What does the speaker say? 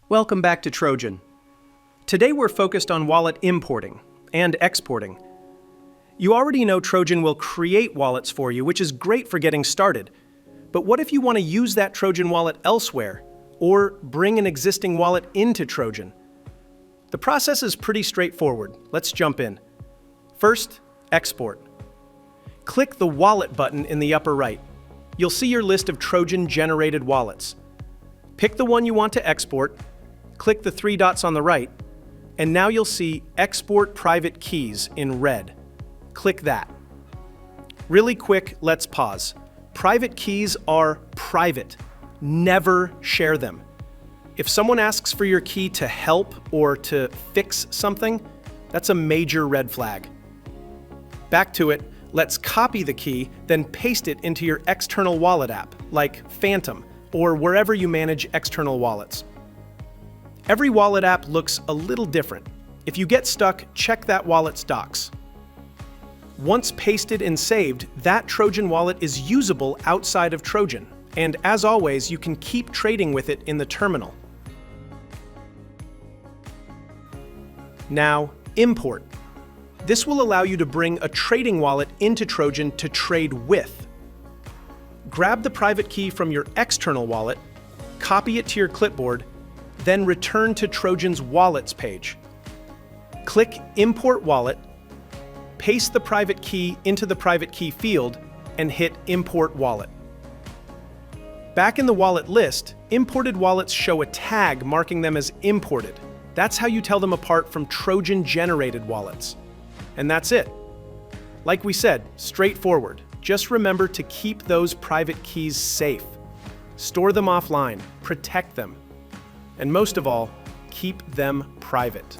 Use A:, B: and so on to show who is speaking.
A: Welcome back to Trojan. Today we're focused on wallet importing and exporting. You already know Trojan will create wallets for you, which is great for getting started. But what if you want to use that Trojan wallet elsewhere, or bring an existing wallet into Trojan? The process is pretty straightforward. Let's jump in. First, export. Click the Wallet button in the upper right. You'll see your list of Trojan-generated wallets. Pick the one you want to export, click the three dots on the right, and now you'll see Export Private Keys in red. Click that. Really quick, let's pause. Private keys are private. Never share them. If someone asks for your key to help or to fix something, that's a major red flag. Back to it, let's copy the key, then paste it into your external wallet app, like Phantom, or wherever you manage external wallets. Every wallet app looks a little different. If you get stuck, check that wallet's docs. Once pasted and saved, that Trojan wallet is usable outside of Trojan, and as always, you can keep trading with it in the terminal. Now, import. This will allow you to bring a trading wallet into Trojan to trade with. Grab the private key from your external wallet, copy it to your clipboard, then return to Trojan's Wallets page. Click Import Wallet, paste the private key into the private key field, and hit Import Wallet. Back in the wallet list, imported wallets show a tag marking them as imported. That's how you tell them apart from Trojan-generated wallets. And that's it. Like we said, straightforward. Just remember to keep those private keys safe. Store them offline, protect them, and most of all, keep them private.